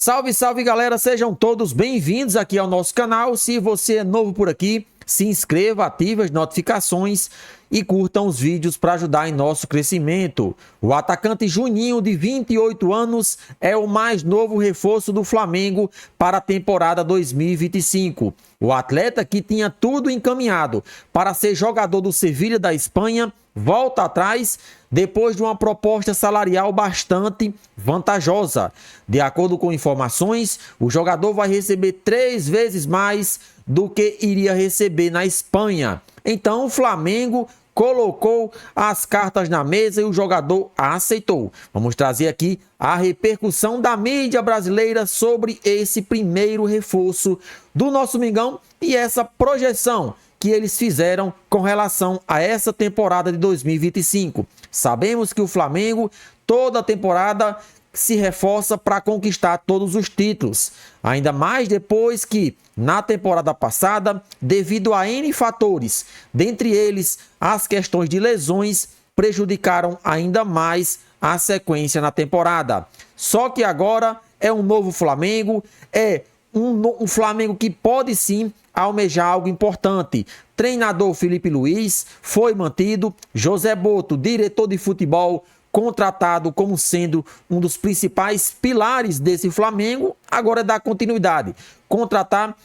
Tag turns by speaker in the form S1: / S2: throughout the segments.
S1: Salve, salve galera, sejam todos bem-vindos aqui ao nosso canal. Se você é novo por aqui, se inscreva, ative as notificações e curtam os vídeos para ajudar em nosso crescimento. O atacante Juninho, de 28 anos, é o mais novo reforço do Flamengo para a temporada 2025. O atleta, que tinha tudo encaminhado para ser jogador do Sevilha da Espanha, volta atrás depois de uma proposta salarial bastante vantajosa. De acordo com informações, o jogador vai receber 3 vezes mais do que iria receber na Espanha. Então o Flamengo colocou as cartas na mesa e o jogador aceitou. Vamos trazer aqui a repercussão da mídia brasileira sobre esse primeiro reforço do nosso Mengão e essa projeção que eles fizeram com relação a essa temporada de 2025. Sabemos que o Flamengo, toda a temporada, se reforça para conquistar todos os títulos. Ainda mais depois que, na temporada passada, devido a N fatores, dentre eles as questões de lesões, prejudicaram ainda mais a sequência na temporada. Só que agora é um novo Flamengo, é um Flamengo que pode sim almejar algo importante. Treinador Felipe Luiz foi mantido, José Boto, diretor de futebol, contratado como sendo um dos principais pilares desse Flamengo, agora dá continuidade, contratar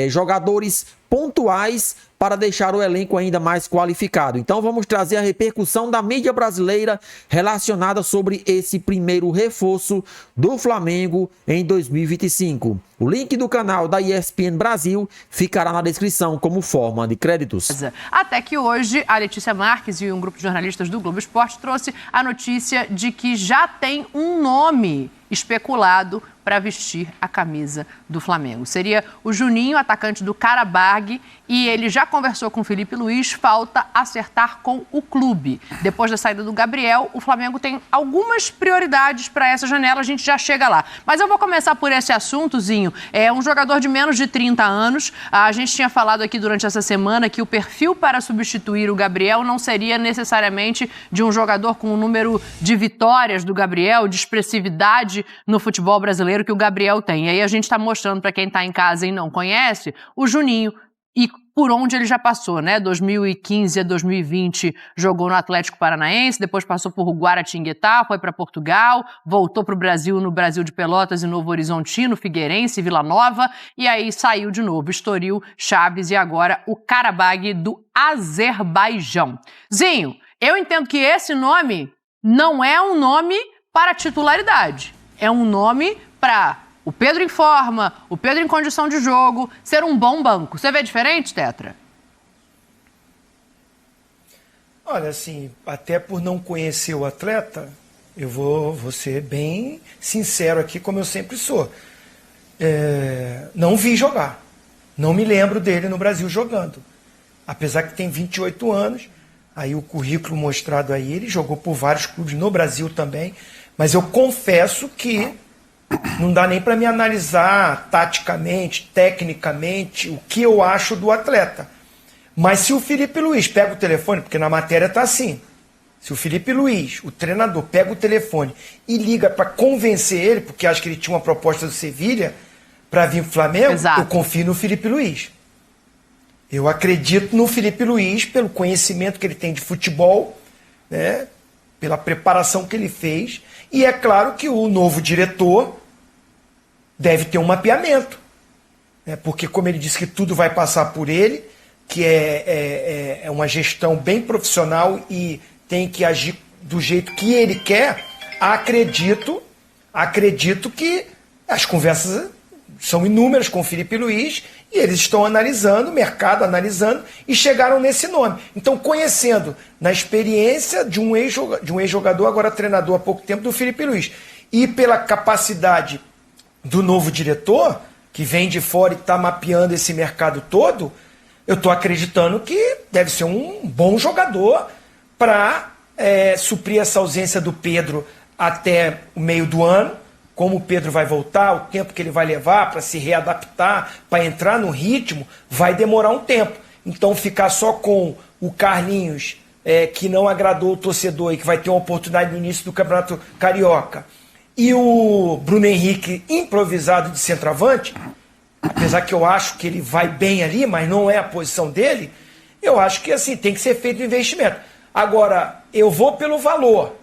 S1: jogadores pontuais para deixar o elenco ainda mais qualificado. Então vamos trazer a repercussão da mídia brasileira relacionada sobre esse primeiro reforço do Flamengo em 2025. O link do canal da ESPN Brasil ficará na descrição como forma de créditos.
S2: Até que hoje a Letícia Marques e um grupo de jornalistas do Globo Esporte trouxe a notícia de que já tem um nome especulado para vestir a camisa do Flamengo. Seria o Juninho, atacante do Karabag, e ele já conversou com o Felipe Luiz, falta acertar com o clube. Depois da saída do Gabriel, o Flamengo tem algumas prioridades para essa janela, a gente já chega lá. Mas eu vou começar por esse assuntozinho. É um jogador de menos de 30 anos. A gente tinha falado aqui durante essa semana que o perfil para substituir o Gabriel não seria necessariamente de um jogador com o número de vitórias do Gabriel, de expressividade no futebol brasileiro que o Gabriel tem. E aí a gente está mostrando para quem está em casa e não conhece, o Juninho e por onde ele já passou, né? 2015 a 2020 jogou no Atlético Paranaense, depois passou por Guaratinguetá, foi para Portugal, voltou para o Brasil, no Brasil de Pelotas e Novo Horizontino, Figueirense, Vila Nova, e aí saiu de novo, Estoril, Chaves e agora o Karabag do Azerbaijão. Zinho, eu entendo que esse nome não é um nome para titularidade, é um nome para o Pedro em forma, o Pedro em condição de jogo, ser um bom banco. Você vê diferente, Tetra?
S3: Olha, assim, até por não conhecer o atleta, eu vou ser bem sincero aqui, como eu sempre sou. Não vi jogar. Não me lembro dele no Brasil jogando. Apesar que tem 28 anos, aí o currículo mostrado aí, ele jogou por vários clubes no Brasil também, mas eu confesso que não dá nem para me analisar taticamente, tecnicamente, o que eu acho do atleta. Mas se o Felipe Luiz pega o telefone, porque na matéria está assim, se o Felipe Luiz, o treinador, pega o telefone e liga para convencer ele, porque acho que ele tinha uma proposta do Sevilha para vir para o Flamengo,
S2: Exato.
S3: Eu confio no Felipe Luiz. Eu acredito no Felipe Luiz pelo conhecimento que ele tem de futebol, né, pela preparação que ele fez. E é claro que o novo diretor deve ter um mapeamento, né? Porque, como ele disse que tudo vai passar por ele, que é uma gestão bem profissional e tem que agir do jeito que ele quer, acredito que as conversas são inúmeras com o Felipe Luiz e eles estão analisando, o mercado analisando, e chegaram nesse nome. Então, conhecendo na experiência de um ex-jogador, agora treinador há pouco tempo, do Felipe Luiz, e pela capacidade do novo diretor, que vem de fora e está mapeando esse mercado todo, eu estou acreditando que deve ser um bom jogador para suprir essa ausência do Pedro até o meio do ano. Como o Pedro vai voltar, o tempo que ele vai levar para se readaptar, para entrar no ritmo, vai demorar um tempo. Então ficar só com o Carlinhos, que não agradou o torcedor e que vai ter uma oportunidade no início do Campeonato Carioca, e o Bruno Henrique improvisado de centroavante, apesar que eu acho que ele vai bem ali, mas não é a posição dele, eu acho que assim tem que ser feito um investimento. Agora, eu vou pelo valor.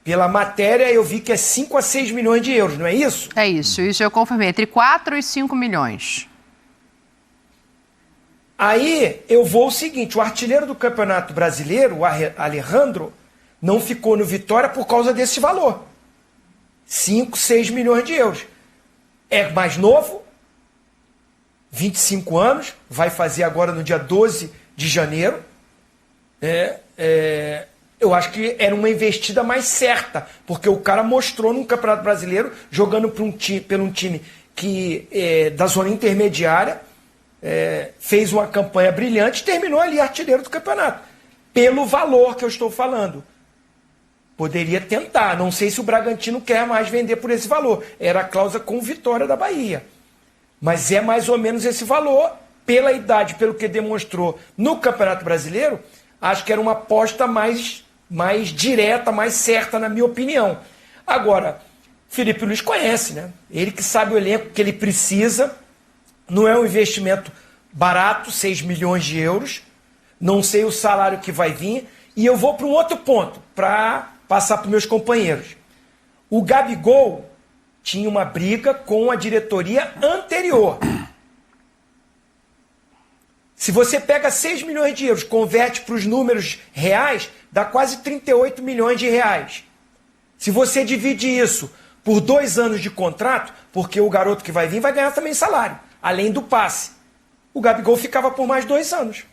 S3: Pela matéria, eu vi que é 5 a 6 milhões de euros, não é isso?
S2: É isso eu confirmei, entre 4 e 5 milhões.
S3: Aí eu vou o seguinte, o artilheiro do Campeonato Brasileiro, o Alejandro, não ficou no Vitória por causa desse valor. 5, 6 milhões de euros. É mais novo, 25 anos, vai fazer agora no dia 12 de janeiro. Eu acho que era uma investida mais certa, porque o cara mostrou no Campeonato Brasileiro, jogando por um time que da zona intermediária, fez uma campanha brilhante e terminou ali artilheiro do campeonato. Pelo valor que eu estou falando. Poderia tentar, não sei se o Bragantino quer mais vender por esse valor. Era a cláusula com Vitória da Bahia. Mas é mais ou menos esse valor, pela idade, pelo que demonstrou no Campeonato Brasileiro, acho que era uma aposta mais direta, mais certa, na minha opinião. Agora, Felipe Luiz conhece, né? Ele que sabe o elenco que ele precisa, não é um investimento barato, 6 milhões de euros, não sei o salário que vai vir, e eu vou para um outro ponto, para passar para os meus companheiros. O Gabigol tinha uma briga com a diretoria anterior. Se você pega 6 milhões de euros, converte para os números reais, dá quase 38 milhões de reais. Se você divide isso por 2 anos de contrato, porque o garoto que vai vir vai ganhar também salário, além do passe. O Gabigol ficava por mais 2 anos.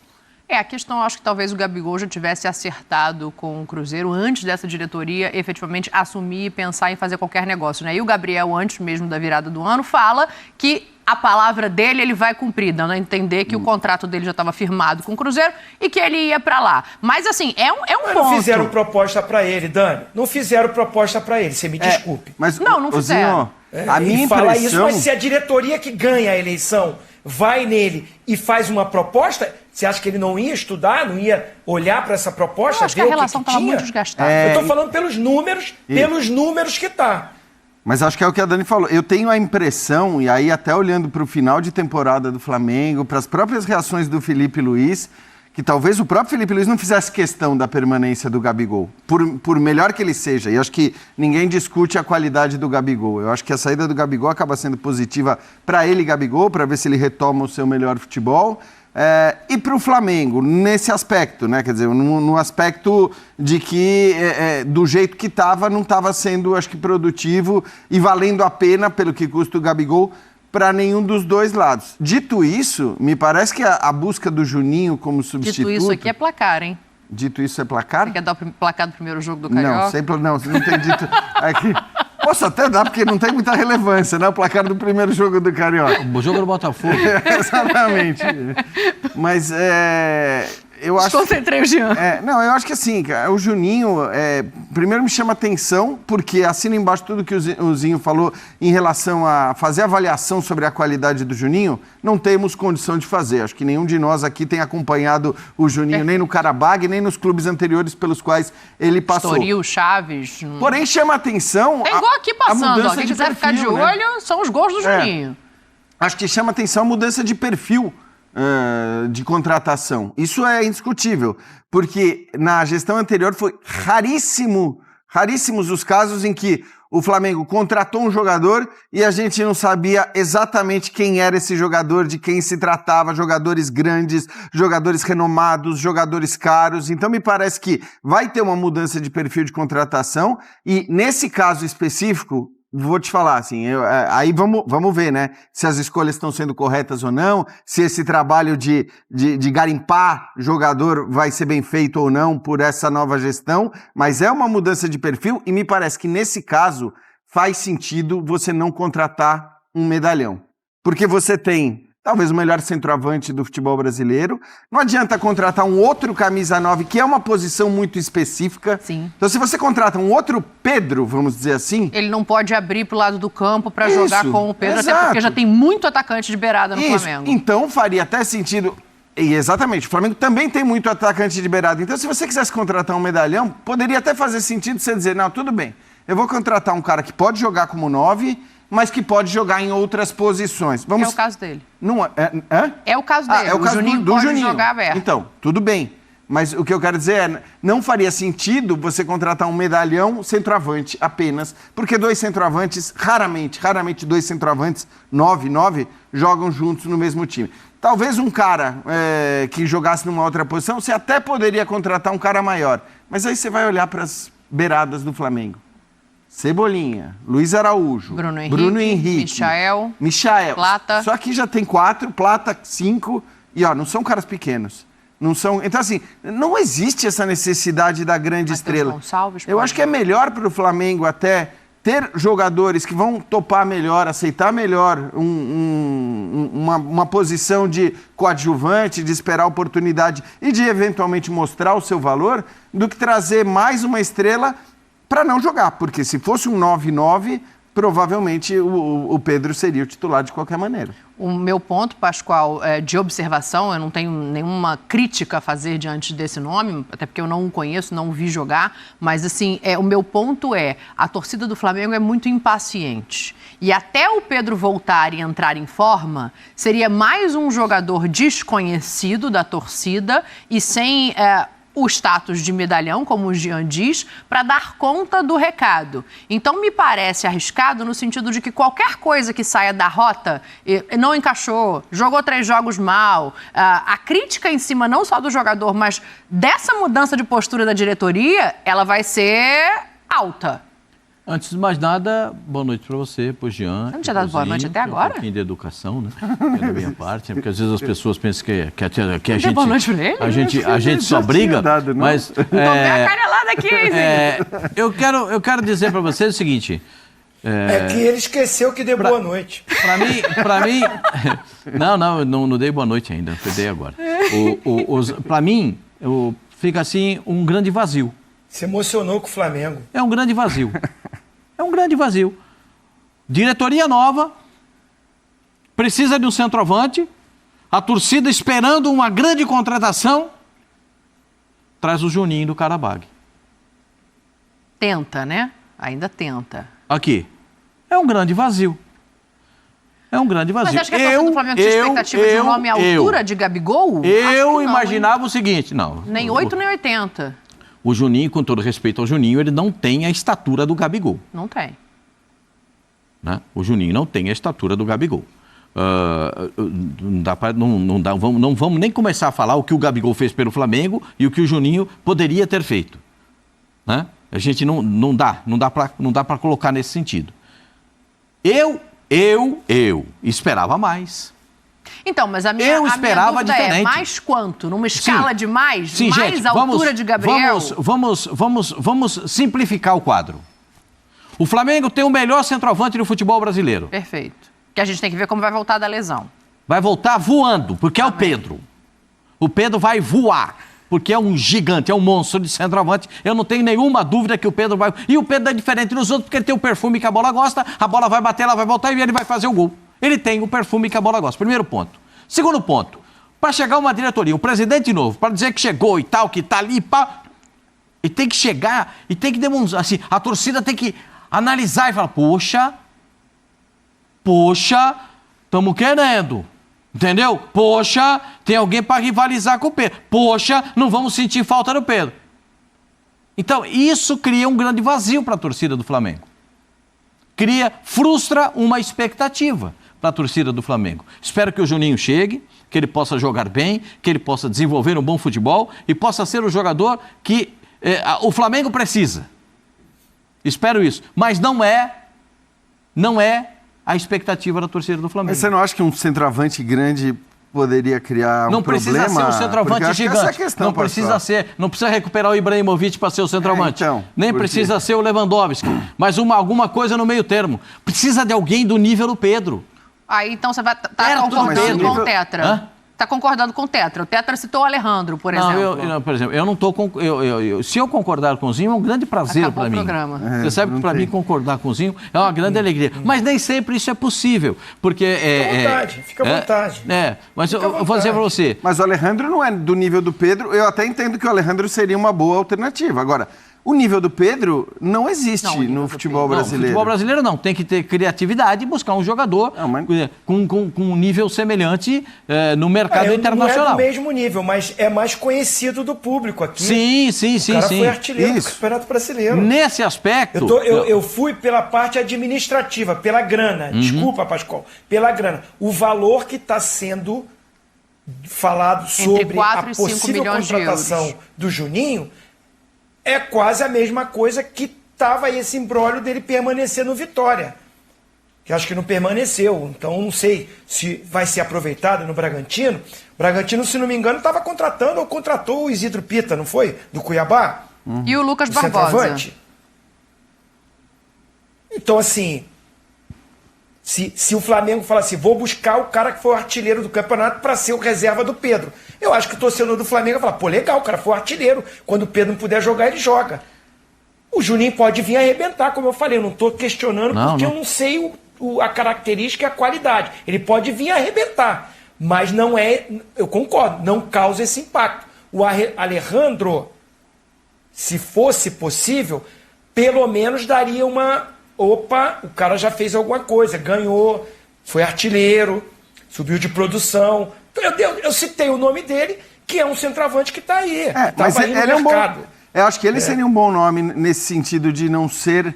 S2: A questão, acho que talvez o Gabigol já tivesse acertado com o Cruzeiro antes dessa diretoria efetivamente assumir e pensar em fazer qualquer negócio, né? E o Gabriel, antes mesmo da virada do ano, fala que a palavra dele ele vai cumprir, dando a entender que o contrato dele já estava firmado com o Cruzeiro e que ele ia para lá. Mas, assim, é um ponto.
S3: Não fizeram proposta para ele, Dani. Não fizeram proposta para ele, você me desculpe.
S2: Mas não fizeram.
S3: A minha fala isso, mas se a diretoria que ganha a eleição vai nele e faz uma proposta, você acha que ele não ia estudar, não ia olhar para essa proposta?
S2: Eu acho que a relação estava muito desgastada.
S3: Eu estou falando pelos números que tá.
S4: Mas acho que é o que a Dani falou. Eu tenho a impressão, e aí até olhando para o final de temporada do Flamengo, para as próprias reações do Felipe Luiz, que talvez o próprio Felipe Luiz não fizesse questão da permanência do Gabigol, por melhor que ele seja. E acho que ninguém discute a qualidade do Gabigol. Eu acho que a saída do Gabigol acaba sendo positiva para ele, Gabigol, para ver se ele retoma o seu melhor futebol. E para o Flamengo, nesse aspecto, né? Quer dizer, no aspecto de que, do jeito que estava, não estava sendo, acho que, produtivo e valendo a pena, pelo que custa o Gabigol, para nenhum dos dois lados. Dito isso, me parece que a busca do Juninho como substituto...
S2: Dito isso aqui é placar, hein?
S4: Dito isso é placar?
S2: Você quer dar o placar do primeiro jogo do Carioca?
S4: Não, você não tem dito... Aqui... Posso até dar, porque não tem muita relevância, né? O placar do primeiro jogo do Carioca.
S5: O jogo do Botafogo.
S4: Exatamente. Mas eu acho...
S2: Desconcentrei o Jean.
S4: Eu acho que assim, cara, o Juninho, primeiro me chama atenção, porque assina embaixo tudo que o Zinho falou em relação a fazer avaliação sobre a qualidade do Juninho, não temos condição de fazer. Acho que nenhum de nós aqui tem acompanhado o Juninho, nem no Carabag, nem nos clubes anteriores pelos quais ele passou.
S2: Estoril, Chaves...
S4: Porém, chama atenção...
S2: Tem gol aqui passando, ó. Quem quiser ficar de olho, são os gols do Juninho.
S4: Acho que chama atenção a mudança de perfil de contratação. Isso é indiscutível, porque na gestão anterior foi raríssimos os casos em que o Flamengo contratou um jogador e a gente não sabia exatamente quem era esse jogador, de quem se tratava, jogadores grandes, jogadores renomados, jogadores caros. Então me parece que vai ter uma mudança de perfil de contratação e nesse caso específico, vou te falar, assim, aí vamos ver, né, se as escolhas estão sendo corretas ou não, se esse trabalho de garimpar jogador vai ser bem feito ou não por essa nova gestão, mas é uma mudança de perfil e me parece que nesse caso faz sentido você não contratar um medalhão, porque você tem talvez o melhor centroavante do futebol brasileiro. Não adianta contratar um outro camisa 9, que é uma posição muito específica.
S2: Sim.
S4: Então, se você contrata um outro Pedro, vamos dizer assim...
S2: Ele não pode abrir pro lado do campo para jogar com o Pedro,
S4: exato.
S2: Até porque já tem muito atacante de beirada no Flamengo.
S4: Então, faria até sentido... E exatamente, o Flamengo também tem muito atacante de beirada. Então, se você quisesse contratar um medalhão, poderia até fazer sentido você dizer, não, tudo bem, Eu vou contratar um cara que pode jogar como 9, mas que pode jogar em outras posições.
S2: É o caso dele.
S4: Não é?
S2: É o caso dele.
S4: É o caso
S2: Juninho
S4: do
S2: pode
S4: Juninho.
S2: jogar aberto.
S4: Então, tudo bem. Mas o que eu quero dizer é, não faria sentido você contratar um medalhão centroavante apenas, porque dois centroavantes, raramente dois centroavantes, 9, jogam juntos no mesmo time. Talvez um cara que jogasse numa outra posição, você até poderia contratar um cara maior. Mas aí você vai olhar para as beiradas do Flamengo. Cebolinha, Luiz Araújo, Bruno Henrique, Michael,
S2: Plata.
S4: Só que já tem 4, Plata 5, e não são caras pequenos. Não são. Então, assim, não existe essa necessidade da grande estrela.
S2: Gonçalves,
S4: eu acho que é melhor para o Flamengo até ter jogadores que vão topar melhor, aceitar melhor uma posição de coadjuvante, de esperar a oportunidade e de eventualmente mostrar o seu valor, do que trazer mais uma estrela para não jogar. Porque se fosse um 9-9, provavelmente o Pedro seria o titular de qualquer maneira.
S2: O meu ponto, Pascoal, de observação, eu não tenho nenhuma crítica a fazer diante desse nome, até porque eu não o conheço, não o vi jogar, mas assim, o meu ponto é, a torcida do Flamengo é muito impaciente. E até o Pedro voltar e entrar em forma, seria mais um jogador desconhecido da torcida e sem o status de medalhão, como o Jean diz, para dar conta do recado. Então, me parece arriscado no sentido de que qualquer coisa que saia da rota, não encaixou, jogou 3 jogos mal, a crítica em cima não só do jogador, mas dessa mudança de postura da diretoria, ela vai ser alta.
S5: Antes de mais nada, boa noite para você, pro Jean.
S2: Você não tinha dado boa noite até agora?
S5: Um pouquinho de educação, né? Da minha parte, porque às vezes as pessoas pensam que a gente...
S2: boa noite pra ele?
S5: A gente só briga, mas...
S2: Tomei a canelada aqui, hein,
S5: eu quero dizer para vocês o seguinte...
S3: É que ele esqueceu que deu boa noite.
S5: Para mim... Não dei boa noite ainda, eu dei agora. Para mim, fica assim um grande vazio.
S3: Se emocionou com o Flamengo.
S5: É um grande vazio. É um grande vazio. Diretoria nova, precisa de um centroavante, a torcida esperando uma grande contratação, traz o Juninho do Karabag.
S2: Tenta, né? Ainda tenta.
S5: Aqui. É um grande vazio. É um grande vazio.
S2: Mas acho que a torcida do Flamengo tinha expectativa de um nome à altura de Gabigol?
S5: Eu imaginava o seguinte, não.
S2: Nem 8, nem 80.
S5: O Juninho, com todo respeito ao Juninho, ele não tem a estatura do Gabigol.
S2: Não tem.
S5: Né? O Juninho não tem a estatura do Gabigol. Não vamos nem começar a falar o que o Gabigol fez pelo Flamengo e o que o Juninho poderia ter feito. Né? A gente não dá para colocar nesse sentido. Eu esperava mais.
S2: Então, mas a minha dúvida
S5: diferente.
S2: É mais quanto? Numa escala de mais?
S5: Sim,
S2: mais
S5: gente,
S2: altura de Gabriel?
S5: Vamos simplificar o quadro. O Flamengo tem o melhor centroavante do futebol brasileiro.
S2: Perfeito. Que a gente tem que ver como vai voltar da lesão.
S5: Vai voltar voando, porque é o Pedro. O Pedro vai voar, porque é um gigante, é um monstro de centroavante. Eu não tenho nenhuma dúvida que o Pedro vai... E o Pedro é diferente dos outros, porque ele tem o perfume que a bola gosta, a bola vai bater, ela vai voltar e ele vai fazer o gol. Ele tem o perfume que a bola gosta. Primeiro ponto. Segundo ponto. Para chegar uma diretoria, um presidente novo, para dizer que chegou e tal, que tá ali, pá, e tem que chegar e tem que demonstrar, assim, a torcida tem que analisar e falar, poxa, estamos querendo, entendeu? Poxa, tem alguém para rivalizar com o Pedro. Poxa, não vamos sentir falta do Pedro. Então, isso cria um grande vazio para a torcida do Flamengo. Frustra uma expectativa para a torcida do Flamengo. Espero que o Juninho chegue, que ele possa jogar bem, que ele possa desenvolver um bom futebol e possa ser o jogador que o Flamengo precisa. Espero isso. Mas não é a expectativa da torcida do Flamengo.
S4: Mas você não acha que um centroavante grande poderia criar um problema?
S5: Não precisa ser um centroavante gigante.
S4: Questão,
S5: não precisa recuperar o Ibrahimovic para ser o centroavante. Nem precisa ser o Lewandowski, mas alguma coisa no meio termo. Precisa de alguém do nível do Pedro.
S2: Aí então você vai estar concordando com o Tetra. Está concordando com o Tetra. O Tetra citou o Alejandro, por exemplo.
S5: Por exemplo, eu não estou... Se eu concordar com o Zinho, é um grande prazer para mim. Você sabe que para mim concordar com o Zinho é uma grande alegria. Mas nem sempre isso é possível, porque...
S3: Fica à vontade.
S5: Mas eu vou dizer para você...
S4: Mas o Alejandro não é do nível do Pedro. Eu até entendo que o Alejandro seria uma boa alternativa. Agora, o nível do Pedro não existe
S2: Não, o nível
S4: no
S2: do
S4: futebol
S2: Pedro.
S5: Não,
S4: brasileiro.
S5: futebol brasileiro não. Tem que ter criatividade e buscar um jogador
S4: Não, mas-
S5: com um nível semelhante no mercado internacional.
S3: Não é do mesmo nível, mas é mais conhecido do público aqui.
S5: Sim.
S3: O cara foi artilheiro do
S4: Isso.
S3: Campeonato Brasileiro.
S5: Nesse aspecto...
S3: Eu fui pela parte administrativa, pela grana. Desculpa, Pascoal. Pela grana. O valor que está sendo falado sobre
S2: 4
S3: a
S2: e 5
S3: possível
S2: milhões de
S3: contratação
S2: euros.
S3: do Juninho é quase a mesma coisa que estava esse imbróglio dele permanecer no Vitória. Que acho que não permaneceu. Então, não sei se vai ser aproveitado no Bragantino. O Bragantino, se não me engano, estava contratando ou contratou o Isidro Pita, não foi? Do Cuiabá?
S2: E o Lucas
S3: O
S2: Barbosa.
S3: centroavante. Então, assim, se o Flamengo fala assim, vou buscar o cara que foi o artilheiro do campeonato para ser o reserva do Pedro. Eu acho que o torcedor do Flamengo vai falar, pô, legal, o cara foi o artilheiro. Quando o Pedro não puder jogar, ele joga. O Juninho pode vir arrebentar, como eu falei. Eu não estou questionando porque eu não sei a característica e a qualidade. Ele pode vir arrebentar, mas não é, eu concordo, não causa esse impacto. O Alejandro, se fosse possível, pelo menos daria uma... Opa, o cara já fez alguma coisa, ganhou, foi artilheiro, subiu de produção. Eu citei o nome dele, que é um centroavante que está aí.
S4: Mas
S3: aí no
S4: ele é um bom...
S3: mercado.
S4: Eu acho que ele seria um bom nome nesse sentido de não ser...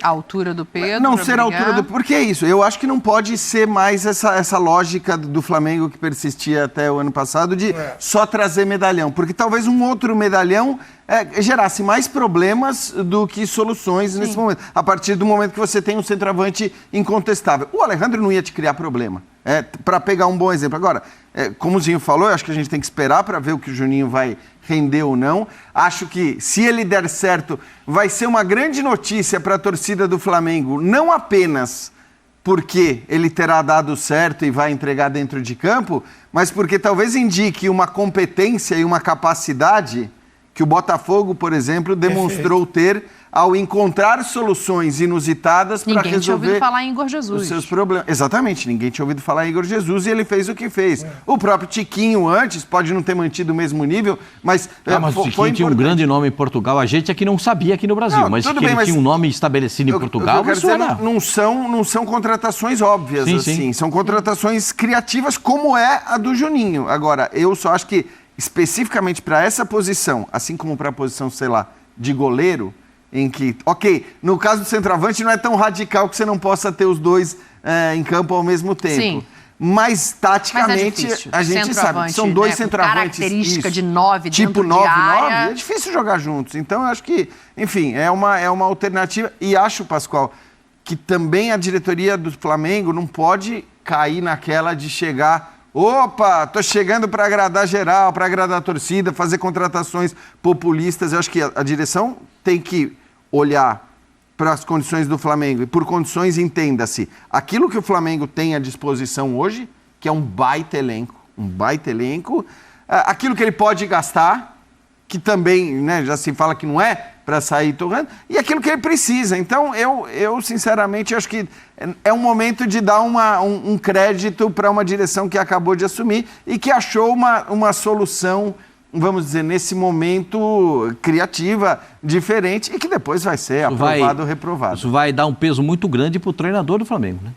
S2: A altura do Pedro.
S4: Não
S2: pra
S4: ser a
S2: brigar.
S4: altura do... Porque é isso, eu acho que não pode ser mais essa lógica do Flamengo que persistia até o ano passado de só trazer medalhão. Porque talvez um outro medalhão gerasse mais problemas do que soluções nesse momento. A partir do momento que você tem um centroavante incontestável. O Alejandro não ia te criar problema. Para pegar um bom exemplo. Agora, como o Zinho falou, eu acho que a gente tem que esperar para ver o que o Juninho vai render ou não. Acho que, se ele der certo, vai ser uma grande notícia para a torcida do Flamengo, não apenas porque ele terá dado certo e vai entregar dentro de campo, mas porque talvez indique uma competência e uma capacidade que o Botafogo, por exemplo, demonstrou ter ao encontrar soluções inusitadas para resolver...
S2: Ninguém tinha ouvido falar em Igor Jesus.
S4: Os seus problemas. Exatamente, ninguém tinha ouvido falar em Igor Jesus e ele fez o que fez. O próprio Tiquinho antes pode não ter mantido o mesmo nível, mas...
S5: mas o Tiquinho tinha um grande nome em Portugal, a gente é que não sabia aqui no Brasil,
S4: Não,
S5: mas
S4: tudo
S5: que
S4: bem,
S5: ele tinha um nome estabelecido em Portugal,
S4: eu quero
S5: isso
S4: dizer,
S5: era...
S4: não são contratações óbvias,
S5: Sim,
S4: assim.
S5: sim.
S4: São contratações criativas, como é a do Juninho. Agora, eu só acho que, especificamente para essa posição, assim como para a posição, sei lá, de goleiro, em que, ok, no caso do centroavante não é tão radical que você não possa ter os dois em campo ao mesmo tempo.
S2: Sim.
S4: Mas, taticamente,
S2: difícil.
S4: a gente sabe que são dois
S2: né, com
S4: centroavantes.
S2: característica de 9
S4: tipo
S2: dentro
S4: 9,
S2: de área.
S4: 9, é difícil jogar juntos. Então, eu acho que, enfim, é uma alternativa. E acho, Pascoal, que também a diretoria do Flamengo não pode cair naquela de chegar... Opa, tô chegando para agradar geral, para agradar a torcida, fazer contratações populistas. Eu acho que a direção tem que olhar para as condições do Flamengo. E por condições, entenda-se, aquilo que o Flamengo tem à disposição hoje, que é um baita elenco, aquilo que ele pode gastar, que também, né, já se fala que não é para sair torrando, e aquilo que ele precisa. Então, eu sinceramente, acho que é um momento de dar um crédito para uma direção que acabou de assumir e que achou uma solução, vamos dizer, nesse momento criativa, diferente, e que depois vai ser aprovado ou reprovado.
S5: Isso vai dar um peso muito grande para o treinador do Flamengo, né?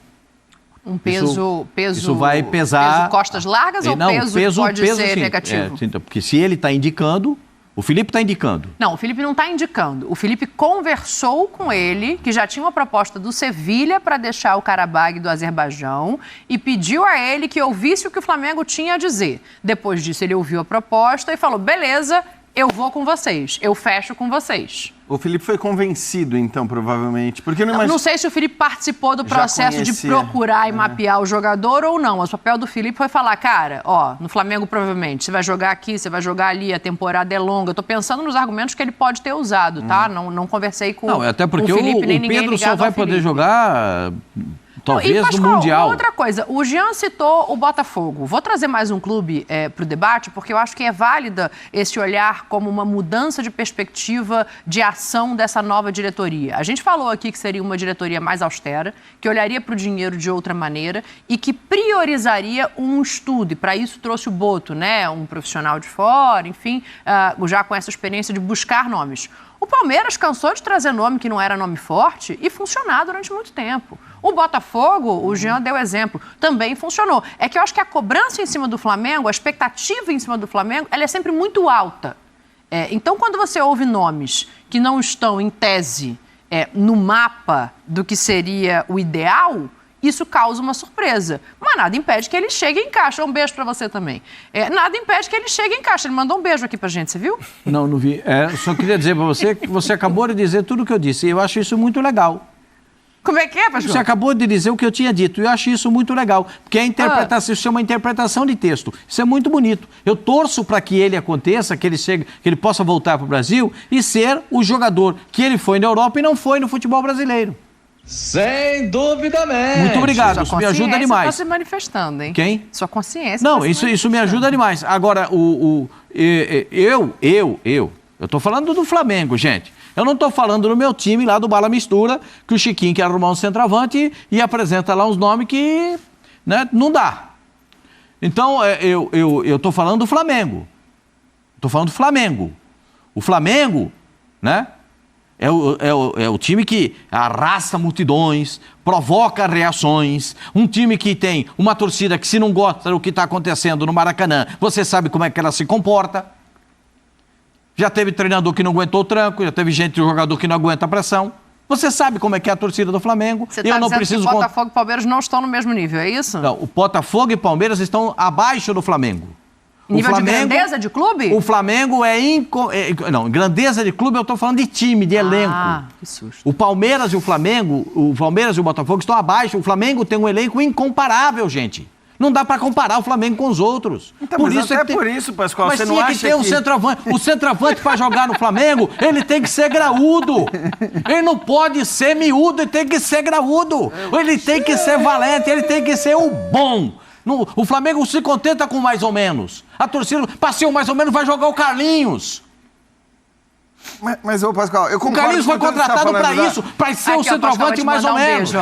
S2: Um peso
S5: isso vai pesar...
S2: Peso costas largas ou
S5: não,
S2: peso pode ser
S5: sim,
S2: negativo?
S5: Sim, porque se ele está indicando... O Felipe está indicando.
S2: Não, o Felipe não está indicando. O Felipe conversou com ele, que já tinha uma proposta do Sevilha para deixar o Karabag do Azerbaijão, e pediu a ele que ouvisse o que o Flamengo tinha a dizer. Depois disso, ele ouviu a proposta e falou, beleza, eu vou com vocês, eu fecho com vocês.
S4: O Felipe foi convencido, então, provavelmente. Porque eu
S2: não sei se o Felipe participou do processo de procurar e mapear o jogador ou não. O papel do Felipe foi falar, cara, no Flamengo provavelmente, você vai jogar aqui, você vai jogar ali, a temporada é longa. Eu tô pensando nos argumentos que ele pode ter usado, tá? Não conversei com o Felipe, nem
S5: até porque o Pedro só vai poder jogar... Talvez
S2: Pascoal,
S5: no Mundial.
S2: Outra coisa, o Jean citou o Botafogo. Vou trazer mais um clube para o debate, porque eu acho que é válida esse olhar como uma mudança de perspectiva de ação dessa nova diretoria. A gente falou aqui que seria uma diretoria mais austera, que olharia para o dinheiro de outra maneira e que priorizaria um estudo. E para isso trouxe o Boto, né? Um profissional de fora, enfim, já com essa experiência de buscar nomes. O Palmeiras cansou de trazer nome que não era nome forte e funcionar durante muito tempo. O Botafogo, o Jean deu exemplo, também funcionou. É que eu acho que a cobrança em cima do Flamengo, a expectativa em cima do Flamengo, ela é sempre muito alta. Então, quando você ouve nomes que não estão, em tese, no mapa do que seria o ideal, isso causa uma surpresa. Mas nada impede que ele chegue em caixa. Um beijo pra você também. Nada impede que ele chegue em caixa. Ele mandou um beijo aqui pra gente, você viu?
S5: Não vi. Só queria dizer pra você que você acabou de dizer tudo o que eu disse. E eu acho isso muito legal.
S2: Como é que é, pastor?
S5: Você acabou de dizer o que eu tinha dito. E eu acho isso muito legal. Porque isso é uma interpretação de texto. Isso é muito bonito. Eu torço para que ele aconteça, que ele possa voltar para o Brasil e ser o jogador que ele foi na Europa e não foi no futebol brasileiro.
S6: Sem duvidamente.
S5: Muito obrigado, isso me ajuda demais.
S2: Está se manifestando, hein?
S5: Quem?
S2: Sua consciência.
S5: Não, isso me ajuda demais. Agora, eu estou falando do Flamengo, gente. Eu não estou falando do meu time lá do Bala Mistura, que o Chiquinho quer arrumar um centroavante e apresenta lá uns nomes que, né, não dá. Então, eu estou falando do Flamengo. Estou falando do Flamengo. O Flamengo, né? É o time que arrasta multidões, provoca reações, um time que tem uma torcida que, se não gosta do que está acontecendo no Maracanã, você sabe como é que ela se comporta. Já teve treinador que não aguentou o tranco, já teve jogador que não aguenta a pressão. Você sabe como é que é a torcida do Flamengo.
S2: Você está dizendo que Botafogo e Palmeiras não estão no mesmo nível, é isso?
S5: Não, o Botafogo e Palmeiras estão abaixo do Flamengo.
S2: Nível de grandeza de clube?
S5: O Flamengo não, grandeza de clube eu estou falando de time, de elenco.
S2: Que susto.
S5: O Palmeiras e o Flamengo, o Palmeiras e o Botafogo estão abaixo. O Flamengo tem um elenco incomparável, gente. Não dá para comparar o Flamengo com os outros.
S4: Então, por isso, Pascoal,
S5: mas
S4: você não acha
S5: que ter um centroavante. O centroavante para jogar no Flamengo, ele tem que ser graúdo. Ele não pode ser miúdo, ele tem que ser graúdo. Ele tem que ser valente, ele tem que ser o bom. O Flamengo se contenta com mais ou menos. A torcida, passeio mais ou menos, vai jogar o Carlinhos.
S4: Mas ô Pascoal, eu concordo.
S5: O Carlinhos foi contratado para isso, para ser o centroavante mais ou menos.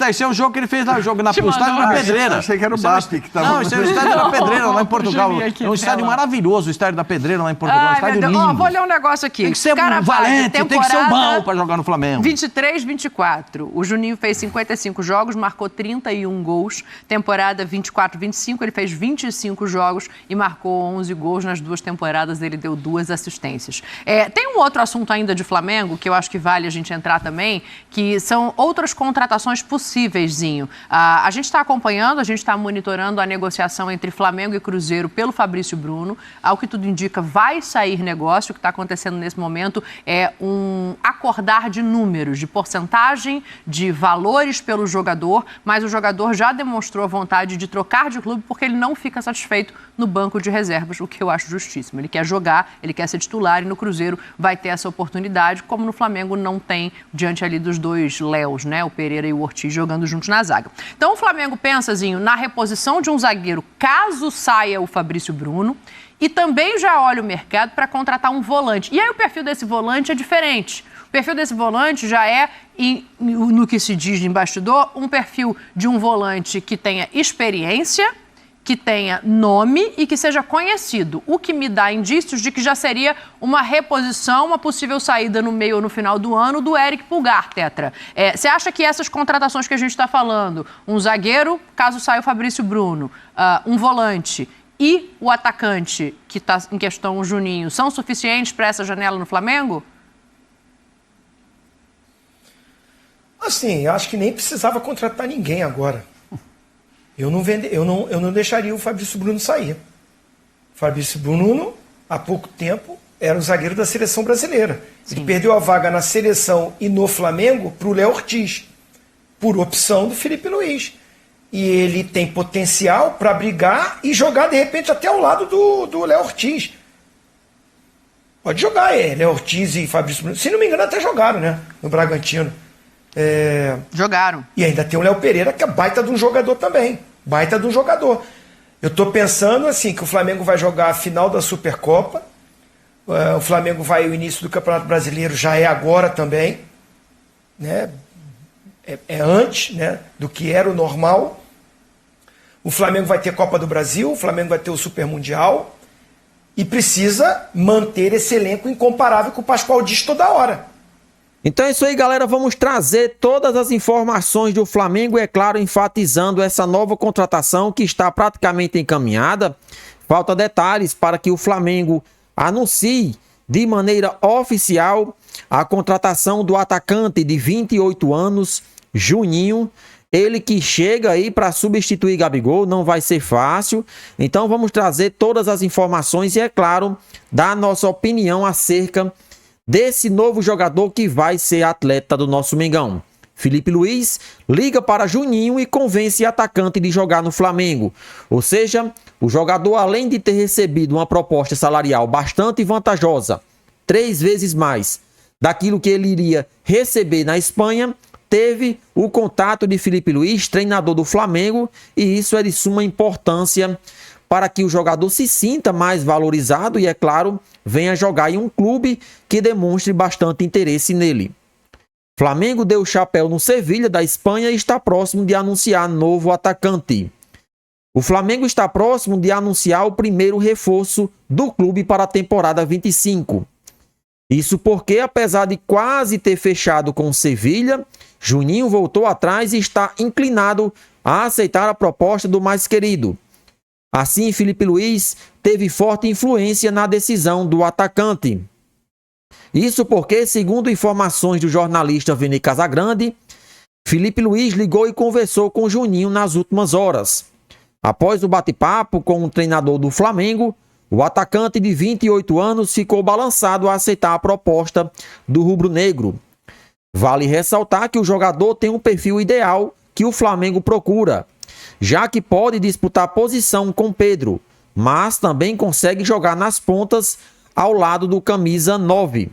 S5: Esse é o jogo que ele fez lá, o jogo na estádio da Pedreira.
S4: Achei que era o BAP que estava...
S5: Não, esse é o estádio da Pedreira, lá em Portugal. É um estádio maravilhoso, o estádio da Pedreira, lá em Portugal. Um estádio lindo.
S2: Vou ler um negócio aqui.
S5: Tem que ser valente, tem que ser bom para jogar no Flamengo.
S2: 23-24. O Juninho fez 55 jogos, marcou 31 gols. Temporada 24-25, ele fez 25 jogos e marcou 11 gols. Nas 2 temporadas, ele deu 2 assistências. Tem um outro assunto ainda de Flamengo, que eu acho que vale a gente entrar também, que são outras contratações possíveis, Zinho. A gente está acompanhando, a gente está monitorando a negociação entre Flamengo e Cruzeiro pelo Fabrício Bruno. Ao que tudo indica, vai sair negócio. O que está acontecendo nesse momento é um acordar de números, de porcentagem, de valores pelo jogador, mas o jogador já demonstrou a vontade de trocar de clube porque ele não fica satisfeito no banco de reservas, o que eu acho justíssimo. Ele quer jogar, ele quer ser titular e no Cruzeiro vai ter essa oportunidade, como no Flamengo não tem, diante ali dos 2 Léos, né? O Pereira e o Ortiz jogando juntos na zaga. Então o Flamengo pensa, Zinho, na reposição de um zagueiro caso saia o Fabrício Bruno e também já olha o mercado para contratar um volante. E aí o perfil desse volante é diferente. O perfil desse volante já é, no que se diz em bastidor, um perfil de um volante que tenha experiência, que tenha nome e que seja conhecido, o que me dá indícios de que já seria uma reposição, uma possível saída no meio ou no final do ano do Eric Pulgar, Tetra. Você acha que essas contratações que a gente está falando, um zagueiro, caso saia o Fabrício Bruno, um volante e o atacante, que está em questão o Juninho, são suficientes para essa janela no Flamengo?
S3: Assim, acho que nem precisava contratar ninguém agora. Eu não deixaria o Fabrício Bruno sair. O Fabrício Bruno, há pouco tempo, era o zagueiro da seleção brasileira. Sim. Ele perdeu a vaga na seleção e no Flamengo para o Léo Ortiz, por opção do Filipe Luiz. E ele tem potencial para brigar e jogar, de repente, até ao lado do Léo Ortiz. Pode jogar, Léo Ortiz e Fabrício Bruno. Se não me engano, até jogaram, né? No Bragantino.
S2: Jogaram.
S3: E ainda tem o Léo Pereira, que é baita de um jogador também. Baita de um jogador. Eu estou pensando assim, que o Flamengo vai jogar a final da Supercopa. O Flamengo o início do Campeonato Brasileiro já é agora também. Né? É antes, né, do que era o normal. O Flamengo vai ter Copa do Brasil, o Flamengo vai ter o Super Mundial. e precisa manter esse elenco incomparável que o Pascoal diz toda hora.
S1: Então é isso aí, galera. Vamos trazer todas as informações do Flamengo e, é claro, enfatizando essa nova contratação que está praticamente encaminhada. Falta detalhes para que o Flamengo anuncie de maneira oficial a contratação do atacante de 28 anos, Juninho. Ele que chega aí para substituir Gabigol, não vai ser fácil. Então vamos trazer todas as informações e, é claro, dar a nossa opinião acerca desse novo jogador que vai ser atleta do nosso Mengão. Felipe Luiz liga para Juninho e convence o atacante de jogar no Flamengo. Ou seja, o jogador, além de ter recebido uma proposta salarial bastante vantajosa, 3 vezes mais daquilo que ele iria receber na Espanha, teve o contato de Felipe Luiz, treinador do Flamengo, e isso é de suma importância para que o jogador se sinta mais valorizado e, é claro, venha jogar em um clube que demonstre bastante interesse nele. Flamengo deu chapéu no Sevilha da Espanha e está próximo de anunciar novo atacante. O Flamengo está próximo de anunciar o primeiro reforço do clube para a temporada 25. Isso porque, apesar de quase ter fechado com o Sevilha, Juninho voltou atrás e está inclinado a aceitar a proposta do mais querido. Assim, Felipe Luiz teve forte influência na decisão do atacante. Isso porque, segundo informações do jornalista Vini Casagrande, Felipe Luiz ligou e conversou com Juninho nas últimas horas. Após o bate-papo com o treinador do Flamengo, o atacante de 28 anos ficou balançado a aceitar a proposta do rubro-negro. Vale ressaltar que o jogador tem um perfil ideal que o Flamengo procura, já que pode disputar posição com Pedro, mas também consegue jogar nas pontas ao lado do camisa 9.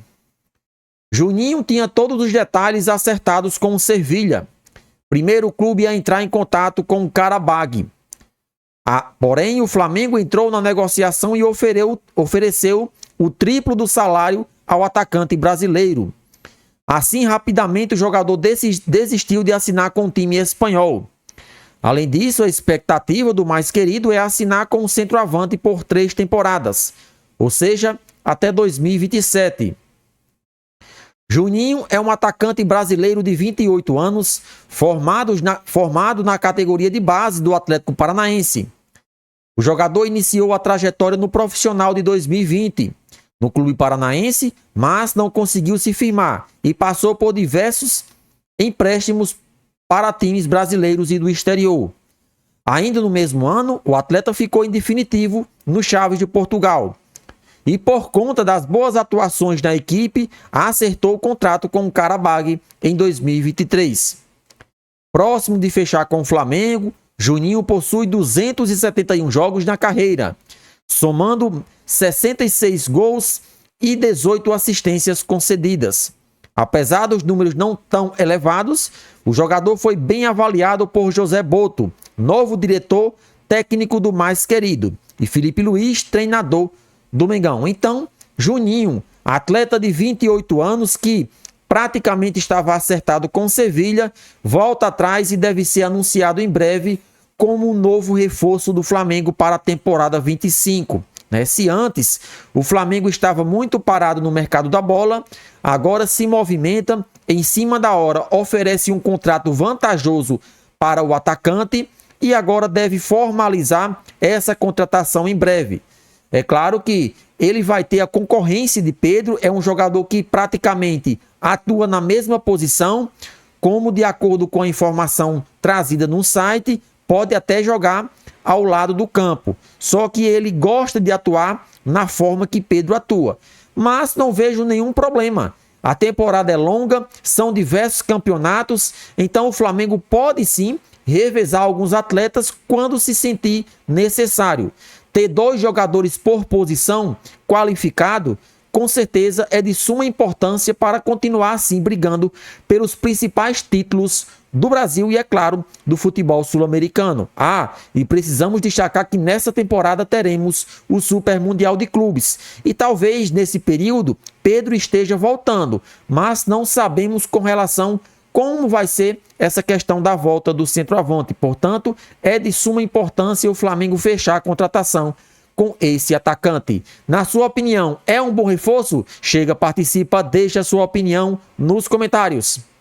S1: Juninho tinha todos os detalhes acertados com o Sevilha. Primeiro o clube a entrar em contato com o Qarabag. Porém, o Flamengo entrou na negociação e ofereceu o triplo do salário ao atacante brasileiro. Assim, rapidamente o jogador desistiu de assinar com o time espanhol. Além disso, a expectativa do mais querido é assinar com o centroavante por 3 temporadas, ou seja, até 2027. Juninho é um atacante brasileiro de 28 anos, formado na categoria de base do Atlético Paranaense. O jogador iniciou a trajetória no profissional de 2020, no clube paranaense, mas não conseguiu se firmar e passou por diversos empréstimos para times brasileiros e do exterior. Ainda no mesmo ano, o atleta ficou em definitivo no Chaves de Portugal. E por conta das boas atuações da equipe, acertou o contrato com o Qarabag em 2023. Próximo de fechar com o Flamengo, Juninho possui 271 jogos na carreira, somando 66 gols e 18 assistências concedidas. Apesar dos números não tão elevados, o jogador foi bem avaliado por José Boto, novo diretor técnico do mais querido, e Felipe Luiz, treinador do Mengão. Então, Juninho, atleta de 28 anos que praticamente estava acertado com Sevilha, volta atrás e deve ser anunciado em breve como um novo reforço do Flamengo para a temporada 25. Se antes o Flamengo estava muito parado no mercado da bola, agora se movimenta em cima da hora, oferece um contrato vantajoso para o atacante e agora deve formalizar essa contratação em breve. É claro que ele vai ter a concorrência de Pedro, é um jogador que praticamente atua na mesma posição, como de acordo com a informação trazida no site, pode até jogar ao lado do campo. Só que ele gosta de atuar na forma que Pedro atua. Mas não vejo nenhum problema. A temporada é longa, são diversos campeonatos, então o Flamengo pode sim revezar alguns atletas quando se sentir necessário. Ter 2 jogadores por posição qualificado, com certeza é de suma importância para continuar assim brigando pelos principais títulos do Brasil e, é claro, do futebol sul-americano. E precisamos destacar que nessa temporada teremos o Super Mundial de Clubes. E talvez nesse período Pedro esteja voltando, mas não sabemos com relação como vai ser essa questão da volta do centroavante. Portanto, é de suma importância o Flamengo fechar a contratação com esse atacante. Na sua opinião, é um bom reforço? Chega, participa, deixa a sua opinião nos comentários.